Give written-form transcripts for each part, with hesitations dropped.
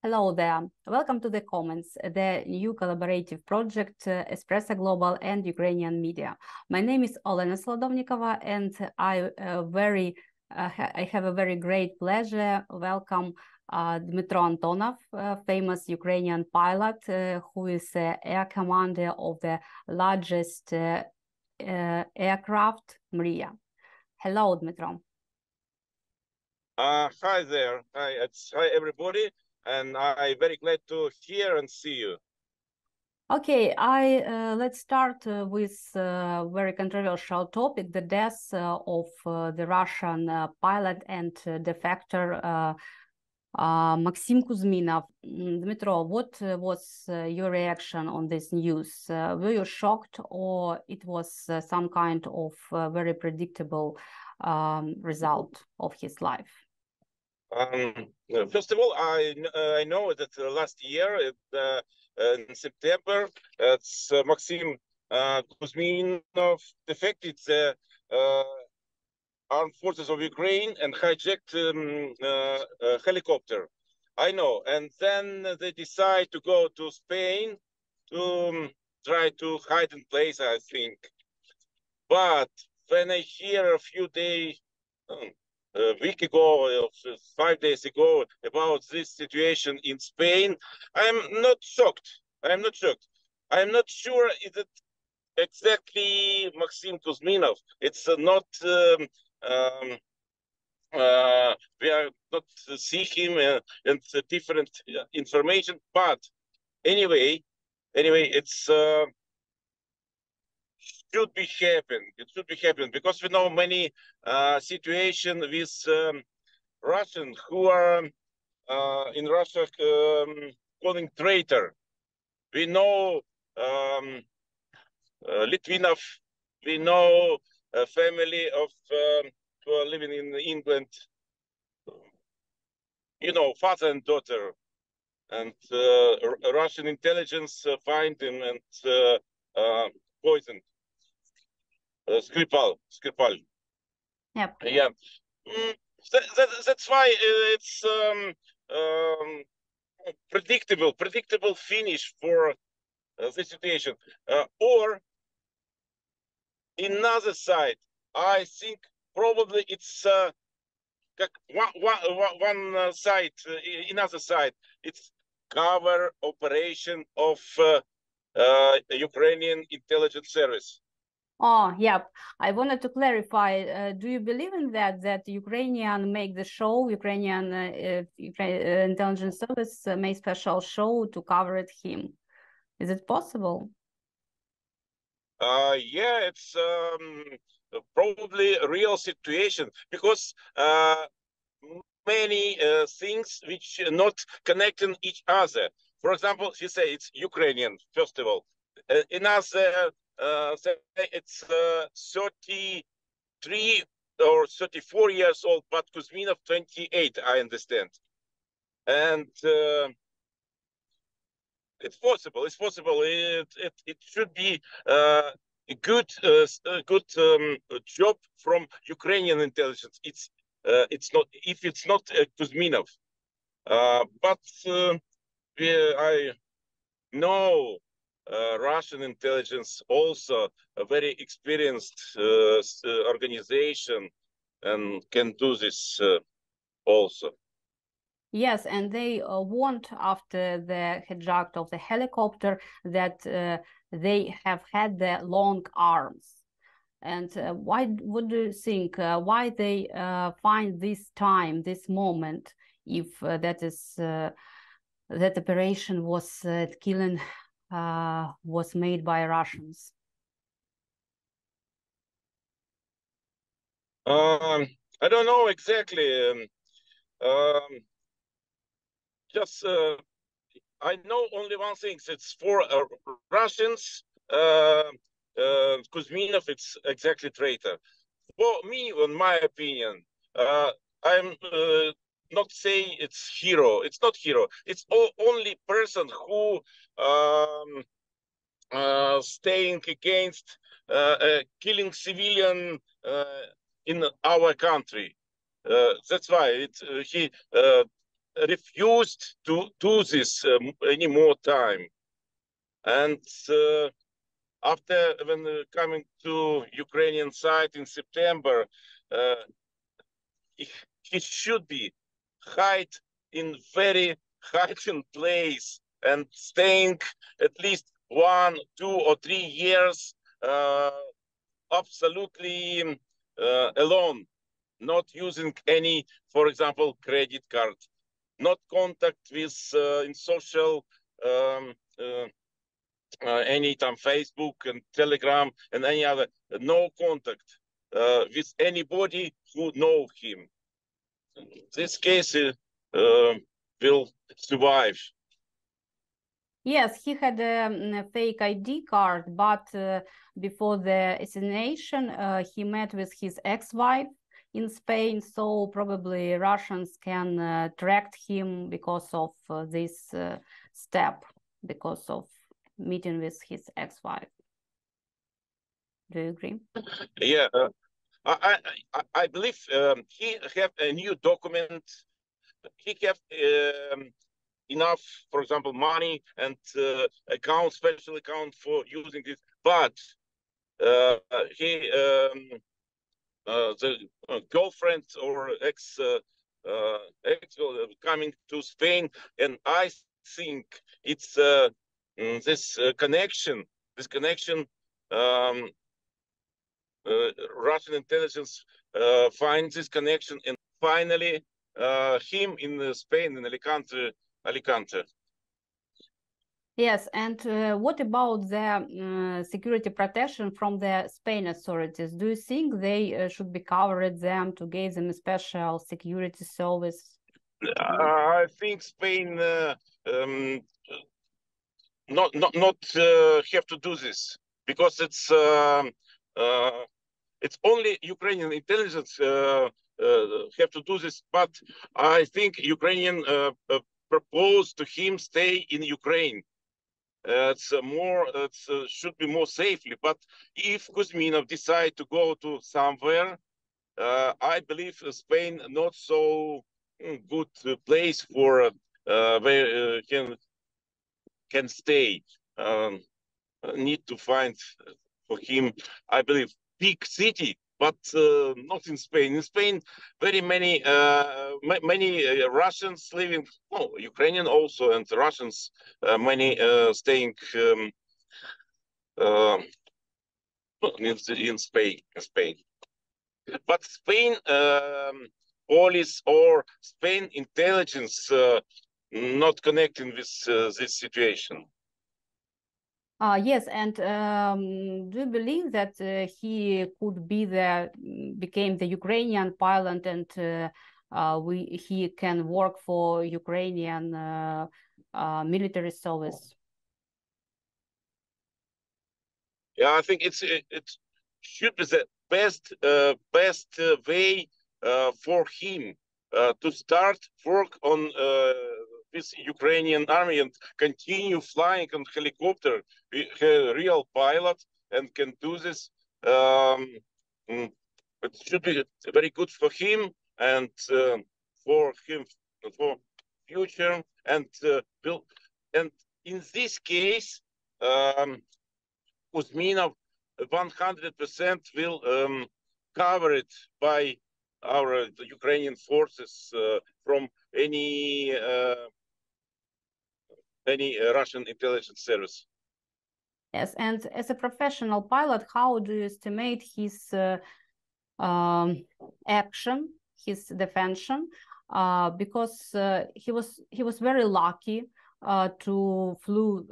Hello there. Welcome to the Comments, the new collaborative project Espreso.Global and Ukrainian media. My name is Olena Solodovnikova, and I have a very great pleasure welcome Dmytro Antonov, famous Ukrainian pilot who is air commander of the largest aircraft Mriya. Hello, Dmytro. Hi there. Hi everybody, and I'm very glad to hear and see you. Okay, let's start with a very controversial topic: the death of the Russian pilot and defector Maxim Kuzminov. Dmytro, what was your reaction on this news? Were you shocked, or it was some kind of very predictable result of his life? First of all, I know that last year in September, Maxim Kuzminov defected the armed forces of Ukraine and hijacked a helicopter. I know, and then they decide to go to Spain to try to hide in place, I think. But when I hear a few days, a week ago, 5 days ago, about this situation in Spain, I'm not shocked. I'm not shocked. I'm not sure is it exactly Maxim Kuzminov. It's not. We are not see him and different information. But anyway, it's. Should be happen. It should be happen because we know many situation with Russian who are in Russia calling traitor. We know Litvinov. We know a family of who are living in England. You know, father and daughter, and Russian intelligence find him and poisoned. Skripal. Yep. Yeah. That's why it's predictable finish for the situation. Or another side, I think probably it's one side, another side. It's cover operation of Ukrainian intelligence service. Oh, yep. I wanted to clarify. Do you believe in that Ukrainian make the show, Ukrainian intelligence service make special show to cover it him? Is it possible? Yeah, it's probably a real situation because many things which are not connecting each other. For example, she say it's Ukrainian, first of all. Another it's 33 or 34 years old, but Kuzminov 28, I understand. And it's possible. It's possible. It should be a good job from Ukrainian intelligence. It's not if it's not Kuzminov, but I know Russian intelligence also a very experienced organization and can do this also. Yes, and they warned after the hijack of the helicopter that they have had the long arms. And why would you think why they find this time, this moment, if that is that operation was killing was made by Russians? I don't know exactly. Just I know only one thing. It's for Russians. Kuzminov, it's exactly traitor. For me, in my opinion, I'm not saying it's hero. It's not hero. It's only person who staying against killing civilian in our country. That's why he refused to do this any more time. And after when coming to Ukrainian side in September, he should be hide in very hiding place and staying at least 1, 2, or 3 years absolutely alone, not using any, for example, credit card, not contact with in social any time Facebook and Telegram and any other, no contact with anybody who know him. This case will survive. Yes, he had a fake ID card, but before the assassination, he met with his ex-wife in Spain, so probably Russians can track him because of this step, because of meeting with his ex-wife. Do you agree? Yeah, I believe he have a new document. He have enough, for example, money and account, special account for using this, but he the girlfriend or ex coming to Spain, and I think it's this connection. Russian intelligence finds this connection, and finally him in Spain, in Alicante. Yes, and what about the security protection from the Spain authorities? Do you think they should be covered them to give them a special security service? I think Spain not have to do this, because it's only Ukrainian intelligence have to do this. But I think Ukrainian proposed to him stay in Ukraine. It's more. Should be more safely. But if Kuzminov decide to go to somewhere, I believe Spain not so good place for where can stay. Need to find for him, I believe, big city, but not in Spain. In Spain, very many Russians living, Ukrainian also, and Russians many staying in Spain. But Spain police or Spain intelligence not connecting with this situation. Yes, and do you believe that he could became the Ukrainian pilot, and he can work for Ukrainian military service? Yeah, I think it should be the best way for him to start work on this Ukrainian army and continue flying on helicopter. A real pilot and can do this. It should be very good for him and for future, and and in this case, Kuzminov 100% will cover it by our Ukrainian forces from any Russian intelligence service. Yes, and as a professional pilot, how do you estimate his action, his defension? Because he was very lucky to flew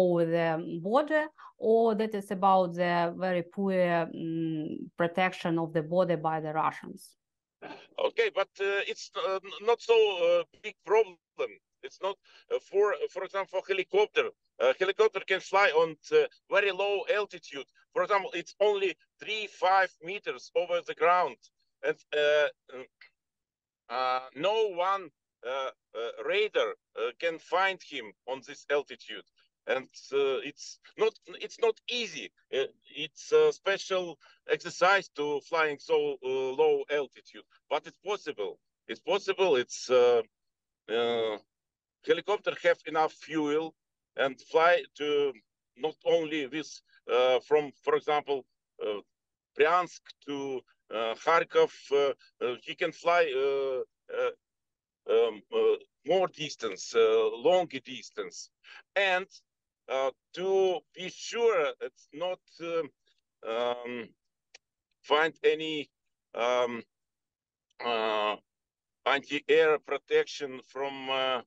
over the border, or that is about the very poor protection of the border by the Russians? Okay, but it's not so big problem. It's not for example, helicopter. Helicopter can fly on very low altitude. For example, it's only 3-5 meters over the ground, and no one radar can find him on this altitude. And it's not easy. It's a special exercise to flying so low altitude, but it's possible. It's possible. It's helicopter have enough fuel and fly to not only this from, for example, Bryansk to Kharkov. He can fly more distance, longer distance, and to be sure it's not find any anti-air protection from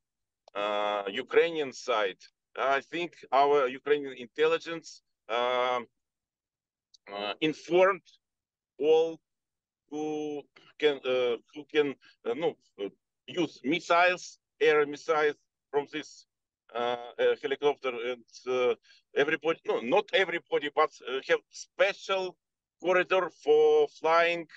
Ukrainian side. I think our Ukrainian intelligence informed all who can use missiles, air missiles from this helicopter, and everybody, no, not everybody, but have special corridor for flying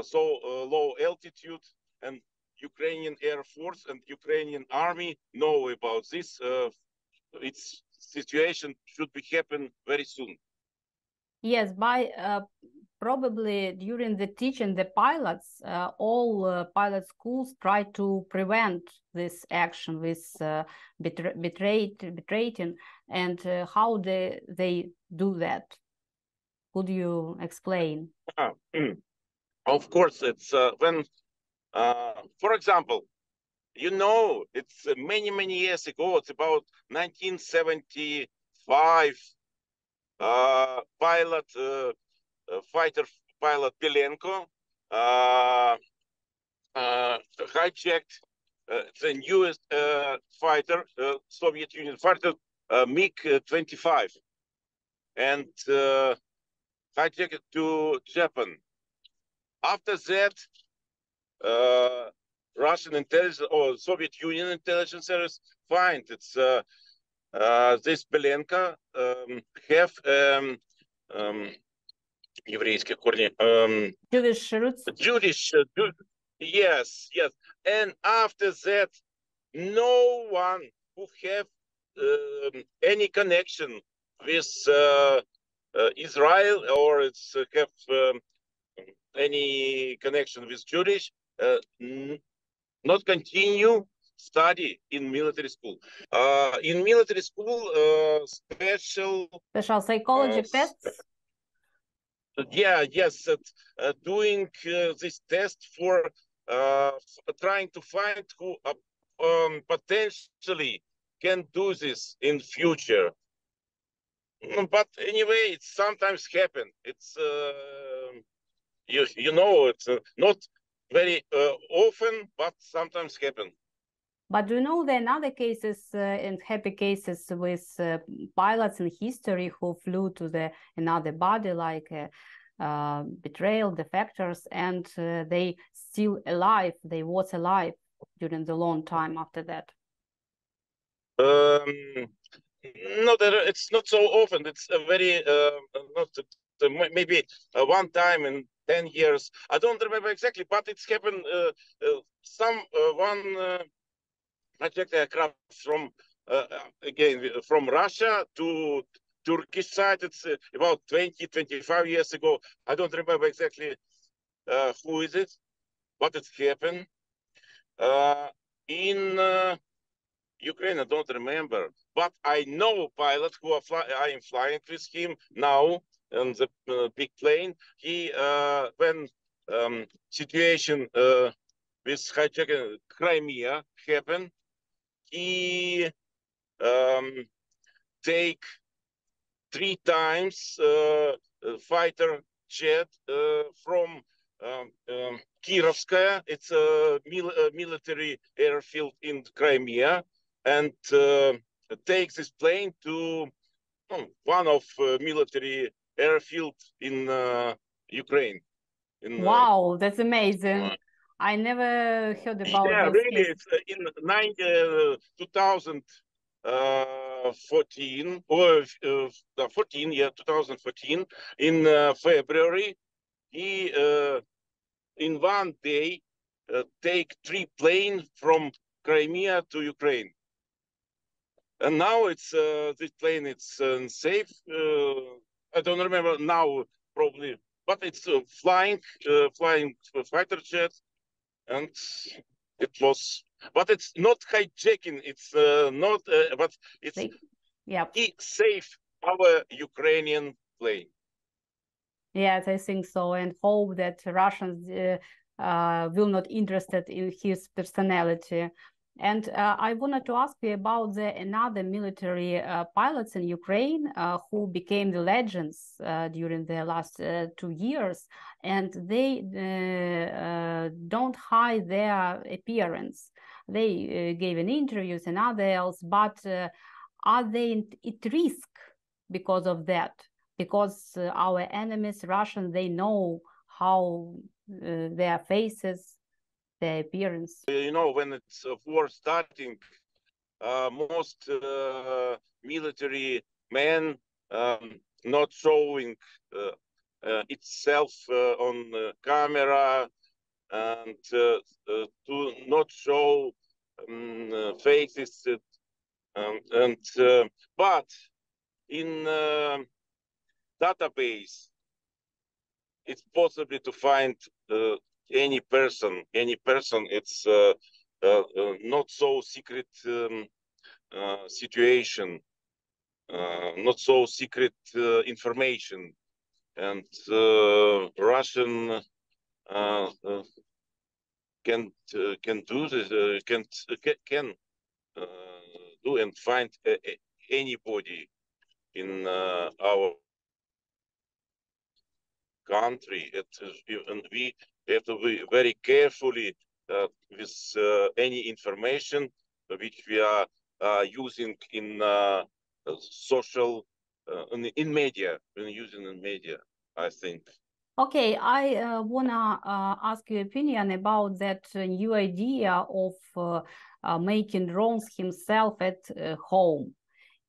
so low altitude, and Ukrainian Air Force and Ukrainian Army know about this. Its situation should be happen very soon. Yes, by probably during the teaching, the pilots, all pilot schools try to prevent this action, this betraying, and how they do that. Could you explain? Of course, it's when, for example, you know, it's many years ago. It's about 1975. Fighter pilot Belenko hijacked the newest fighter, Soviet Union fighter, MiG-25, and hijacked it to Japan. After that, Russian intelligence or Soviet Union intelligence service find it's this Belenko have еврейские корни. Jewish roots. Jewish, yes. And after that, no one who have any connection with Israel or it's have any connection with Jewish, not continue study in military school. In military school, special psychology tests. Yes, doing this test for trying to find who potentially can do this in future. But anyway, it sometimes happen. It's you know, it's not very often, but sometimes happen. But do you know there are other cases and happy cases with pilots in history who flew to another body, like betrayal, defectors, and they still alive, they was alive during the long time after that? No, it's not so often. It's a very not maybe one time in 10 years. I don't remember exactly, but it's happened. One hijacked aircraft from again from Russia to Turkish side. It's about 25 years ago. I don't remember exactly who is it, but it's happened. In Ukraine, I don't remember, but I know pilot who I am flying with him now on the big plane. He when situation with hijacking Crimea happened, he take 3 times fighter jet from Kirovskaya. It's a military airfield in Crimea, and take this plane to one of military airfield in Ukraine. Wow, that's amazing. I never heard about yeah, those really, cases. it's in 2014 or 2014 in February. He in one day take 3 planes from Crimea to Ukraine, and now it's this plane it's safe. I don't remember now probably, but it's flying fighter jets, and it was but it's not hijacking. It's not, but it's save our Ukrainian plane. Yes, I think so, and hope that Russians will not interested in his personality. And I wanted to ask you about another military pilots in Ukraine who became the legends during the last 2 years, and they don't hide their appearance. They gave an interviews and others, but are they at risk because of that? Because our enemies, Russians, they know how their faces, their appearance. You know, when it's war starting, most military men not showing itself on camera and to not show faces but in database it's possible to find any person. It's not so secret situation, not so secret information, and Russian can do this, can do and find anybody in our country. And we have to be very carefully with any information which we are using in social, in media, when using in media, I think. Okay, I wanna ask your opinion about that new idea of making drones himself at home.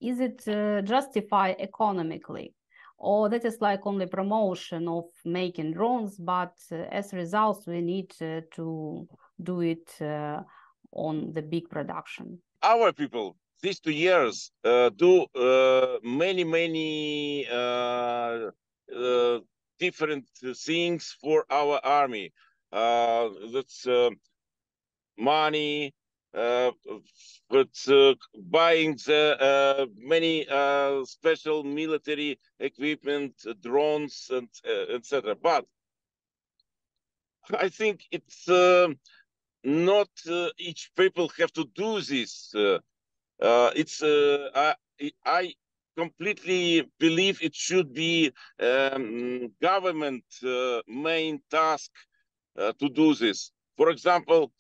Is it justified economically? Or that is like only promotion of making drones, but as a result, we need to do it on the big production? Our people, these 2 years, do many different things for our army. That's money, but buying the many special military equipment, drones, and etc. But I think it's not each people have to do this. It's I completely believe it should be government main task to do this. For example,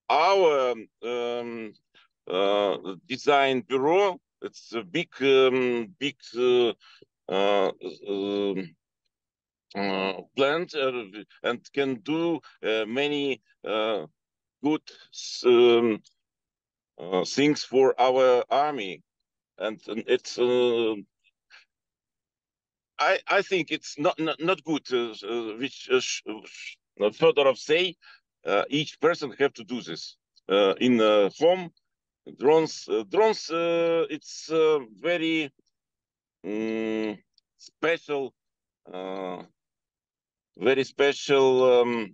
our design bureau, it's a big plant and can do many good things for our army, and it's I think it's not good which Fedorov say each person have to do this in home. Drones it's very special, very special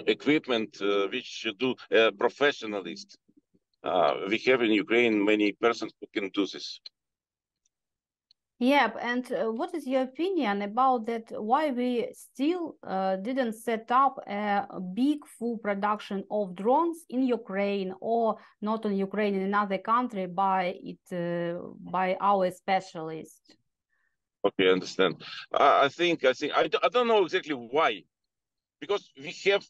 equipment which do professionalists. We have in Ukraine many persons who can do this. Yeah, and what is your opinion about that? Why we still didn't set up a big full production of drones in Ukraine, or not in Ukraine, in another country by our specialists? Okay, I understand. I think I don't know exactly why, because we have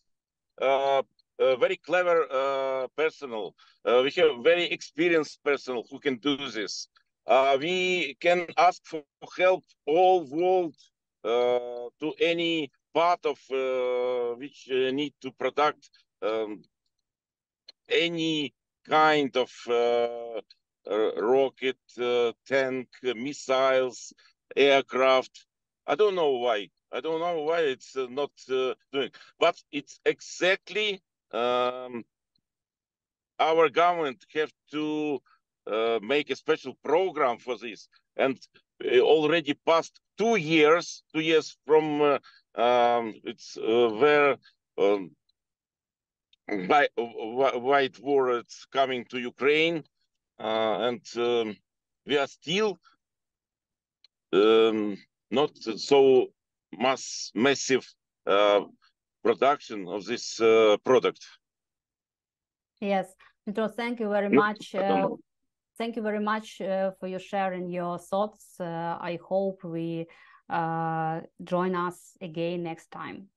a very clever personnel. We have very experienced personnel who can do this. We can ask for help all world to any part of which need to product any kind of rocket, tank, missiles, aircraft. I don't know why. I don't know why it's not doing, but it's exactly our government have to make a special program for this, and already past 2 years, 2 years from it's where white war it's coming to Ukraine, and we are still not so massive production of this product. Yes, Dmytro, thank you very much. Thank you very much for your sharing your thoughts. I hope we join us again next time.